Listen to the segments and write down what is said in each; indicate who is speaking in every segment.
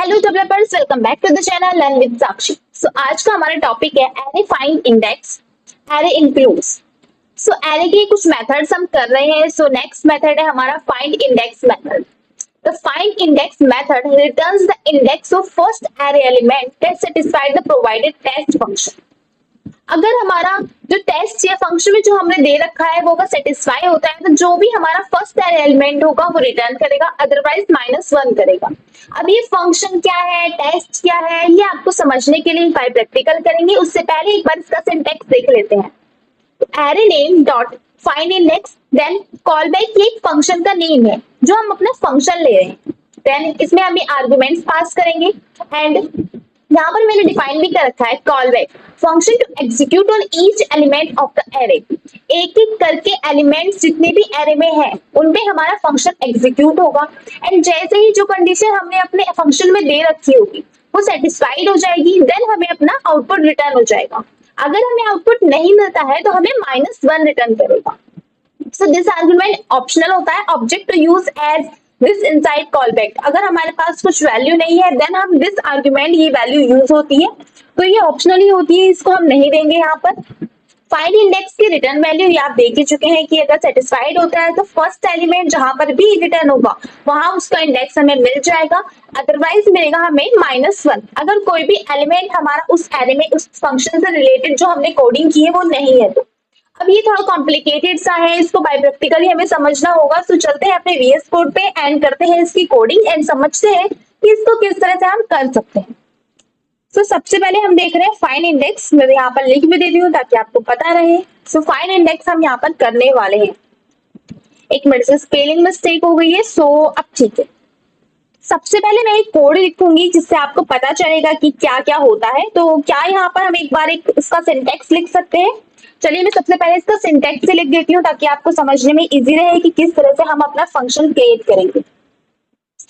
Speaker 1: Hello developers, welcome back to the channel learn with Sakshi. So आज का हमारा topic है array find index, array includes. So array के कुछ मेथड्स हम कर रहे हैं। सो नेक्स्ट मेथड है हमारा find index method. The find index method returns the index of first array element that satisfied the provided test function. अगर हमारा जो टेस्ट या फंक्शन में जो हमने दे रखा है वो अगर सेटिस्फाई होता है तो जो भी हमारा फर्स्ट एलिमेंट होगा वो रिटर्न करेगा, अदरवाइज -1 करेगा। अब ये फंक्शन क्या है, टेस्ट क्या है, ये आपको समझने के लिए बाय प्रैक्टिकल करेंगे। उससे पहले एक बार इसका सिंटैक्स देख लेते हैं। Array name dot find index then callback, ये एक फंक्शन का नेम है जो हम अपना फंक्शन ले रहे हैं। देन इसमें हम आर्गुमेंट्स पास करेंगे एंड यहाँ पर मैंने डिफाइन भी कर रखा है callback function to execute on each element of the array. एक एक करके एलिमेंट्स जितने भी एरे में है उनपे हमारा फंक्शन एग्जीक्यूट होगा एंड जैसे ही जो कंडीशन हमने अपने फंक्शन में दे रखी होगी वो सेटिस्फाइड हो जाएगी, देन हमें अपना आउटपुट रिटर्न हो जाएगा। अगर हमें आउटपुट नहीं मिलता है तो हमें -1 रिटर्न करेगा। सो दिस आर्गुमेंट ऑप्शनल होता है, object to use as this inside callback. अगर हमारे पास कुछ वैल्यू नहीं है देन हम दिस आर्गुमेंट, ये वैल्यू यूज होती है, तो ये ऑप्शनल ही होती है, इसको हम नहीं देंगे यहाँ पर। फाइंड इंडेक्स की रिटर्न वैल्यू आप देख ही चुके हैं कि अगर सेटिस्फाइड होता है तो फर्स्ट एलिमेंट जहां पर भी रिटर्न होगा वहां उसका इंडेक्स हमें मिल जाएगा, अदरवाइज मिलेगा हमें -1। अगर कोई भी एलिमेंट हमारा उस एरे में उस फंक्शन से रिलेटेड जो हमने कोडिंग की है वो नहीं है तो। अब ये थोड़ा कॉम्प्लिकेटेड सा है, इसको बाय प्रैक्टिकली हमें समझना होगा। तो चलते हैं अपने वीएस कोड पे एंड करते हैं इसकी कोडिंग एंड समझते हैं कि इसको किस तरह से हम कर सकते हैं। तो सबसे पहले हम देख रहे हैं फाइंड इंडेक्स। मैं यहाँ पर लिख भी देती हूँ ताकि आपको पता रहे। सो फाइंड इंडेक्स हम यहाँ पर करने वाले हैं। एक मिनट से स्पेलिंग मिस्टेक हो गई है, सो अब ठीक है। सबसे पहले मैं एक कोड लिखूंगी जिससे आपको पता चलेगा कि क्या क्या होता है। तो क्या यहाँ पर हम एक बार इसका सिंटैक्स लिख सकते हैं। चलिए मैं सबसे पहले इसका सिंटैक्स से लिख देती हूँ ताकि आपको समझने में इजी रहे कि किस तरह से हम अपना फंक्शन क्रिएट करेंगे।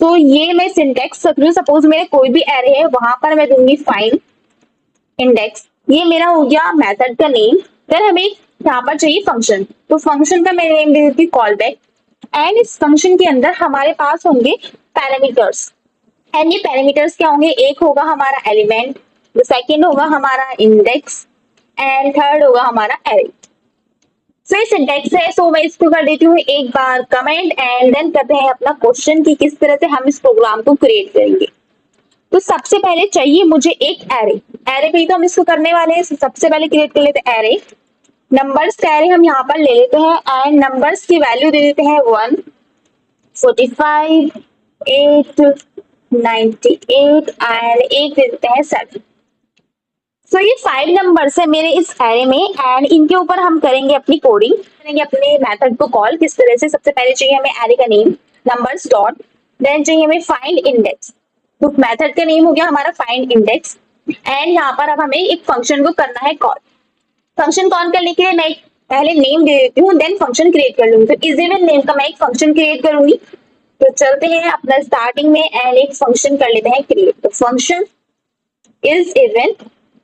Speaker 1: तो ये मैं सिंटैक्स सपोज मेरे कोई भी एरे है वहां पर मैं दूंगी फाइंड इंडेक्स, ये मेरा हो गया मेथड का नेम। फिर हमें यहाँ पर चाहिए फंक्शन, तो फंक्शन का मैं नेम दे देती हूँ कॉल बैक एंड इस फंक्शन के अंदर हमारे पास होंगे पैरामीटर्स एंड ये पैरामीटर्स क्या होंगे, एक होगा हमारा एलिमेंट, सेकेंड होगा हमारा इंडेक्स एंड थर्ड होगा हमारा एरे। सो सिंटैक्स है, सो मैं इसको कर देती हूँ एक बार कमेंट एंड देन करते हैं अपना क्वेश्चन कि किस तरह से हम इस प्रोग्राम को क्रिएट करेंगे। तो सबसे पहले चाहिए मुझे एक एरे, एरे पे ही तो हम इसको करने वाले हैं। सबसे पहले क्रिएट कर लेते हैं एरे। नंबर्स का एरे हम यहाँ पर ले लेते हैं एंड नंबर्स की वैल्यू दे देते हैं 1, 45, 8, 98 एंड एक दे देते हैं 7। सो ये 5 नंबर्स है मेरे इस एरे में एंड इनके ऊपर हम करेंगे अपनी कोडिंग, करेंगे अपने मेथड को कॉल किस तरह से। सबसे पहले चाहिए हमें एरे का नेम नंबर्स डॉट, देन चाहिए हमें फाइंड इंडेक्स। तो मेथड का नेम हो गया हमारा फाइंड इंडेक्स एंड यहाँ पर अब हमें एक फंक्शन को करना है कॉल। फंक्शन कॉल करने के लिए मैं पहले नेम दे देती हूँ देन फंक्शन क्रिएट कर लूंगी। तो इज नेम का मैं एक फंक्शन क्रिएट करूंगी। तो चलते हैं अपना स्टार्टिंग में एंड एक फंक्शन कर लेते हैं क्रिएट। तो फंक्शन इज इवन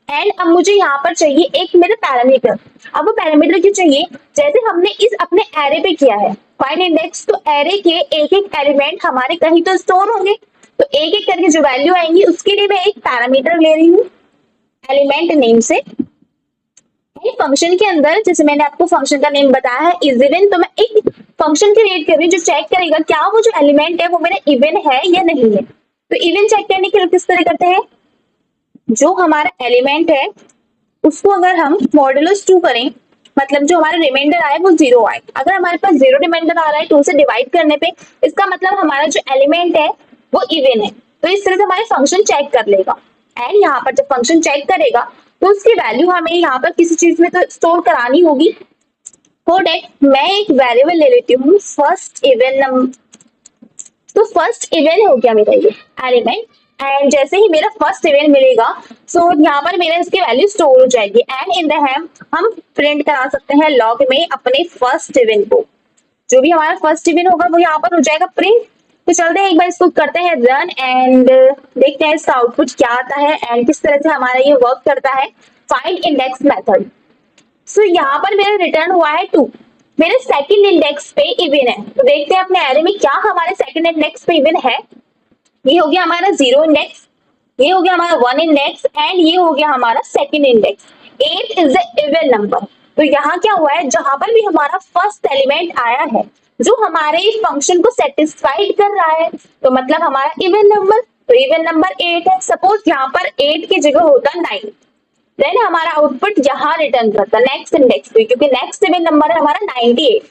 Speaker 1: एंड अब मुझे यहाँ पर चाहिए एक मेरा पैरामीटर। अब वो पैरामीटर क्यों चाहिए, जैसे हमने इस अपने एरे पे किया है फाइंड इंडेक्स, तो एरे के एक एक एलिमेंट हमारे कहीं तो स्टोर होंगे, तो एक एक करके जो वैल्यू आएंगी उसके लिए मैं एक पैरामीटर ले रही हूँ एलिमेंट नेम से। फंक्शन के अंदर जैसे मैंने आपको फंक्शन का नेम बताया है इज इवन, तो मैं एक फंक्शन क्रिएट कर रही हूँ जो चेक करेगा क्या वो जो एलिमेंट है वो मेरा इवन है या नहीं है। तो इवन चेक करने के लिए किस तरह करते हैं, जो हमारा एलिमेंट है उसको अगर हम मॉडुलस 2 करें, मतलब जो हमारा रिमाइंडर आए वो 0 आए। अगर हमारे पास 0 रिमाइंडर आ रहा है 2 से डिवाइड करने पे, इसका मतलब हमारा जो एलिमेंट है वो इवन है। तो इस तरह से हमारे फंक्शन चेक कर लेगा एंड यहाँ पर जब फंक्शन चेक करेगा तो उसकी वैल्यू हमें यहाँ पर किसी चीज में तो स्टोर करानी होगी। फॉर दैट मैं एक वेरिएबल ले लेती हूँ फर्स्ट इवन नंबर। तो फर्स्ट इवन हो गया मेरा ये एलिमेंट एंड जैसे ही मेरा फर्स्ट इवेंट मिलेगा सो यहाँ पर मेरा इसकी वैल्यू स्टोर हो जाएगी एंड इन द हम प्रिंट करा सकते हैं लॉग में अपने फर्स्ट इवेंट को। जो भी हमारा फर्स्ट इवेंट होगा वो यहाँ पर हो जाएगा प्रिंट। तो चलते हैं एक बार इसको करते हैं रन एंड देखते हैं इसका आउटपुट क्या आता है एंड किस तरह से हमारा ये वर्क करता है फाइंड इंडेक्स मेथड। सो यहाँ पर मेरा रिटर्न हुआ है 2, मेरे सेकंड इंडेक्स पे इवन है। तो देखते हैं अपने एरे में क्या हमारे सेकंड इंडेक्स पे इवन है। ये हो गया हमारा 0 इंडेक्स, ये हो गया हमारा 1 इंडेक्स एंड ये हो गया हमारा second index. 8 is a even number. तो यहाँ क्या हुआ है, जहां पर भी हमारा फर्स्ट एलिमेंट आया है जो हमारे फंक्शन को सेटिस्फाइड कर रहा है, तो मतलब हमारा इवन नंबर, तो इवन नंबर 8 है। सपोज यहाँ पर 8 की जगह होता 9, देन हमारा आउटपुट यहाँ रिटर्न करता नेक्स्ट इंडेक्स पे, क्योंकि नेक्स्ट इवन नंबर है हमारा 98।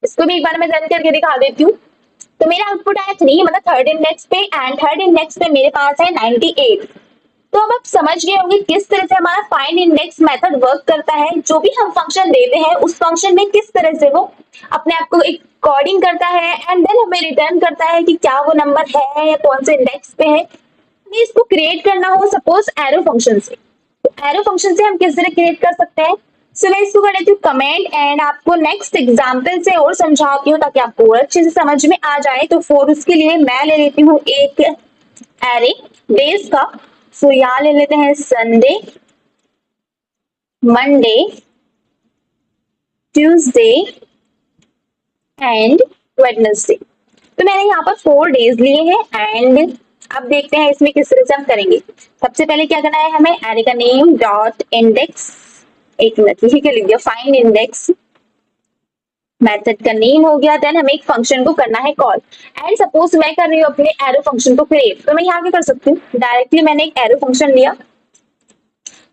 Speaker 1: इसको भी एक बार मैं रन करके दिखा देती हूँ। तो मेरा आउटपुट आया 3, मतलब थर्ड इंडेक्स पे, एंड थर्ड इंडेक्स पे मेरे पास है 98। तो अब आप समझ गए होंगे किस तरह से हमारा फाइंड इंडेक्स मेथड वर्क करता है। जो भी हम फंक्शन देते हैं उस फंक्शन में किस तरह से वो अपने आप को एक कोडिंग करता है एंड देन हमें रिटर्न करता है कि क्या वो नंबर है या कौन से इंडेक्स पे है। हमें इसको क्रिएट करना हो सपोज एरो फंक्शन से, तो एरो फंक्शन से हम किस तरह क्रिएट कर सकते हैं। सो मैं इसको कर लेती हूँ कमेंट एंड आपको नेक्स्ट एग्जाम्पल से और समझाती हूँ ताकि आपको और अच्छे से समझ में आ जाए। तो फॉर उसके लिए मैं ले लेती हूँ एक एरे डेज का। सो यहाँ ले लेते हैं Sunday, Monday, Tuesday and Wednesday. तो मैंने यहाँ पर 4 डेज लिए हैं एंड अब देखते हैं इसमें किस तरह से हम करेंगे। सबसे पहले क्या करना है हमें, एरे का नेम डॉट इंडेक्स, एक मिनट लिख के लिख दिया, फाइंड इंडेक्स, मेथड का नेम हो गया, देन हमें एक फंक्शन को करना है कॉल। एंड सपोज मैं कर रही हूँ अपने एरो फंक्शन को क्रिएट, तो मैं यहाँ क्या कर सकती हूँ, डायरेक्टली मैंने एक एरो फंक्शन लिया,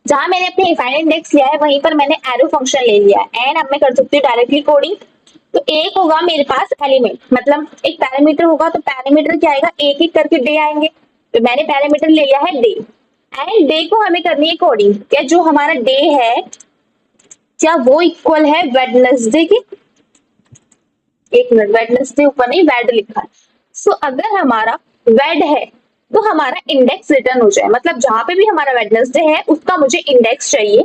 Speaker 1: जहां मैंने अपने फाइंड इंडेक्स लिया है वहीं पर मैंने एरो फंक्शन ले लिया एंड अब मैं कर सकती हूँ डायरेक्टली कोडिंग। तो एक होगा मेरे पास एलिमेंट, मतलब एक पैरामीटर होगा, तो पैरामीटर क्या आएगा, एक एक करके डे आएंगे। तो मैंने पैरामीटर ले लिया है डे एंड डे को हमें करनी है कोडिंग। क्या जो हमारा डे है क्या वो इक्वल है वेडनेसडे के, एक मिनट, वेडनेसडे ऊपर नहीं वेड लिखा है। सो अगर हमारा वेड है तो हमारा इंडेक्स रिटर्न हो जाए, मतलब जहां पे भी हमारा वेडनेसडे है उसका मुझे इंडेक्स चाहिए।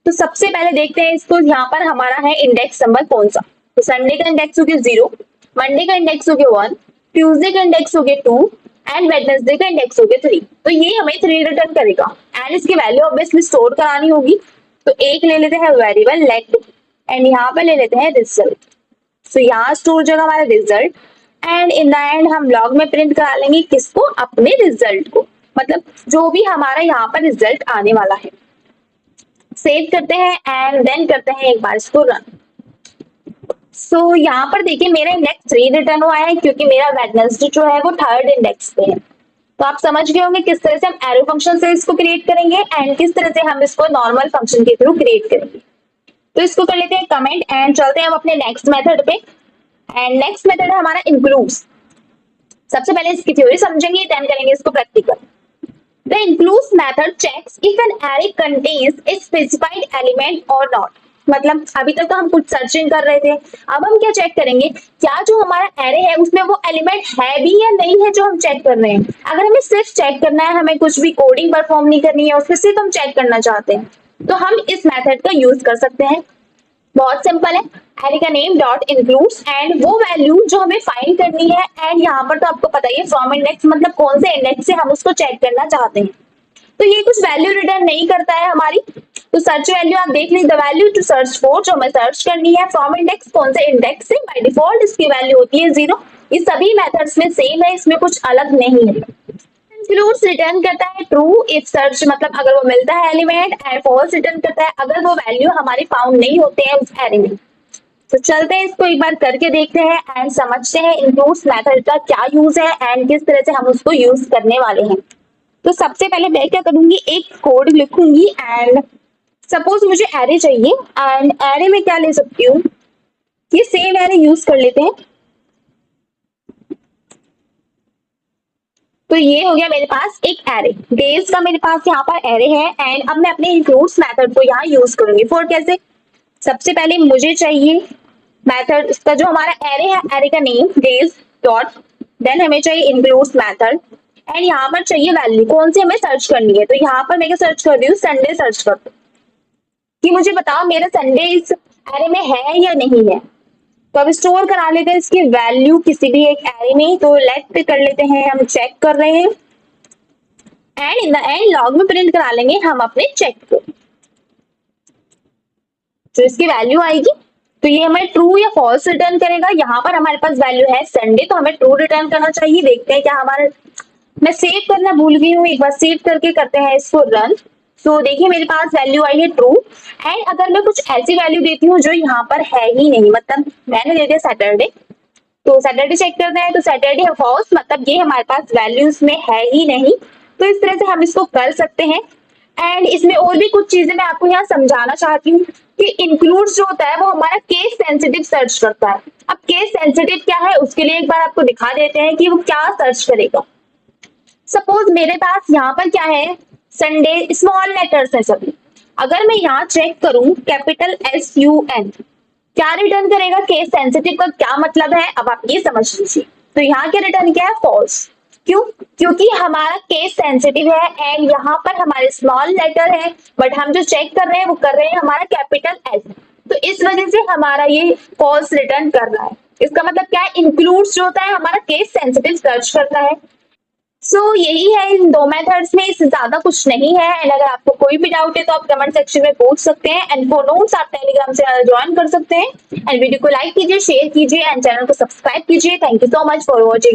Speaker 1: तो सबसे पहले देखते हैं इसको, यहाँ पर हमारा है इंडेक्स नंबर कौन सा। तो संडे का इंडेक्स हो गया 0, मंडे का इंडेक्स हो गया 1, ट्यूसडे का इंडेक्स हो गया 2 एंड वेडनेसडे का इंडेक्स हो गया 3। तो ये हमें 3 रिटर्न करेगा एंड इसकी वैल्यू ऑब्वियसली स्टोर करानी होगी। तो एक ले लेते हैं वेरिएबल लेट एंड यहाँ पे ले लेते हैं रिजल्ट। सो यहाँ स्टोर जगह हमारा result and in the end हम लॉग में प्रिंट करा लेंगे किसको, अपने रिजल्ट को, मतलब जो भी हमारा यहाँ पर रिजल्ट आने वाला है। सेव करते हैं एंड देन करते हैं एक बार इसको रन। सो यहाँ पर देखिए मेरा इंडेक्स 3 रिटर्न हुआ है क्योंकि मेरा वेडनेसडे जो है वो थर्ड इंडेक्स पे है। तो आप समझ गए होंगे किस तरह से हम एरो फंक्शन से इसको क्रिएट करेंगे एंड किस तरह से हम इसको नॉर्मल फंक्शन के थ्रू क्रिएट करेंगे। तो इसको कर लेते हैं कमेंट एंड चलते हैं हम अपने नेक्स्ट मेथड पे। एंड नेक्स्ट मेथड है हमारा इंक्लूड्स। सबसे पहले इसकी थ्योरी समझेंगे देन करेंगे इसको practical. The includes method checks if an array contains a specified element और नॉट। मतलब अभी तक तो हम कुछ सर्चिंग कर रहे थे, अब हम क्या चेक करेंगे, क्या जो हमारा एरे है उसमें वो एलिमेंट है भी या नहीं है जो हम चेक कर रहे हैं। अगर हमें सिर्फ चेक करना है, हमें कुछ भी कोडिंग परफॉर्म नहीं करनी है, उसमें सिर्फ हम चेक करना चाहते हैं, तो हम इस मेथड का यूज कर सकते हैं। बहुत सिंपल है, एरे का नेम डॉट इंक्लूड्स एंड वो वैल्यू जो हमें फाइंड करनी है एंड यहाँ पर तो आपको पता ही है फ्रॉम इंडेक्स मतलब कौन से इंडेक्स से हम उसको चेक करना चाहते हैं। तो ये कुछ वैल्यू रिटर्न नहीं करता है हमारी, तो सर्च वैल्यू आप देख लीजिए, the value to search for, जो हमें सर्च करनी है फ्रॉम इंडेक्स कौन से इंडेक्स से, बाय डिफॉल्ट इसकी वैल्यू होती है 0। ये सभी मेथड्स में सेम है, इसमें कुछ अलग नहीं है। इंक्लूड्स रिटर्न करता है ट्रू इफ सर्च, मतलब अगर वो मिलता है एलिमेंट, एंड फॉल्स रिटर्न करता है अगर वो वैल्यू हमारी फाउंड नहीं होते हैं उस एरे में। तो चलते हैं इसको एक बार करके देखते हैं एंड समझते हैं इंक्लूड्स मेथड का क्या यूज है एंड किस तरह से हम उसको यूज करने वाले हैं। तो सबसे पहले मैं क्या करूंगी, एक कोड लिखूंगी एंड सपोज मुझे एरे चाहिए एंड एरे में क्या ले सकती हूँ, ये सेम एरे यूज कर लेते हैं। तो ये हो गया मेरे पास एक एरे, डेज का मेरे पास यहाँ पर एरे है एंड अब मैं अपने इंक्लूड्स मेथड को यहाँ यूज करूंगी। फॉर कैसे, सबसे पहले मुझे चाहिए मेथड, इसका जो हमारा एरे है, एरे का नेम डेज डॉट, देन हमें चाहिए इंक्लूड्स मेथड एंड यहाँ पर चाहिए वैल्यू कौन सी हमें सर्च करनी है। तो यहाँ पर मैं क्या सर्च कर रही हूँ, संडे सर्च कर दो कि मुझे बताओ मेरा संडे इस एरे में है या नहीं है। तो अब स्टोर करा लेते हैं इसकी वैल्यू किसी भी एक एरे में, तो लेट पे कर लेते हैं, हम चेक कर रहे हैं and in the end log में प्रिंट करा लेंगे हम अपने चेक को, जो इसकी वैल्यू आएगी तो ये हमें ट्रू या फॉल्स रिटर्न करेगा। यहाँ पर हमारे पास वैल्यू है संडे तो हमें ट्रू रिटर्न करना चाहिए। देखते हैं क्या हमारा मैं सेव करना भूल गई हूँ, एक बार सेव करके करते हैं इसको रन। सो देखिए मेरे पास वैल्यू आई है ट्रू। एंड अगर मैं कुछ ऐसी वैल्यू देती हूँ जो यहाँ पर है ही नहीं, मतलब मैंने दे दिया सैटरडे, तो सैटरडे चेक करते हैं, तो सैटरडे है फॉल्स, मतलब ये हमारे पास वैल्यूज में है ही नहीं। तो इस तरह से हम इसको कर सकते हैं। एंड इसमें और भी कुछ चीजें मैं आपको यहाँ समझाना चाहती हूँ कि इंक्लूड्स जो होता है वो हमारा केस सेंसिटिव सर्च करता है। अब केस सेंसिटिव क्या है उसके लिए एक बार आपको दिखा देते हैं कि वो क्या सर्च करेगा। सपोज मेरे पास यहाँ पर क्या है, संडे स्मॉल लेटर्स है सभी। अगर मैं यहाँ चेक करूं कैपिटल SUN, क्या रिटर्न करेगा, केस सेंसिटिव का क्या मतलब है, अब आप ये समझ लीजिए। तो यहाँ क्या रिटर्न किया है, फॉल्स। क्यों? क्योंकि हमारा केस सेंसिटिव है एंड यहाँ पर हमारे स्मॉल लेटर है, बट हम जो चेक कर रहे हैं वो कर रहे हैं हमारा कैपिटल S। तो इस वजह से हमारा ये फॉल्स रिटर्न कर रहा है। इसका मतलब क्या है, इंक्लूड्स जो होता है हमारा केस सेंसिटिव सर्च करता है। यही है इन दो मेथड्स में, इससे ज्यादा कुछ नहीं है। एंड अगर आपको कोई भी डाउट है तो आप कमेंट सेक्शन में पूछ सकते हैं। एंड फॉर नोट्स आप टेलीग्राम से ज्वाइन कर सकते हैं। एंड वीडियो को लाइक कीजिए, शेयर कीजिए एंड चैनल को सब्सक्राइब कीजिए। Thank you so much for watching.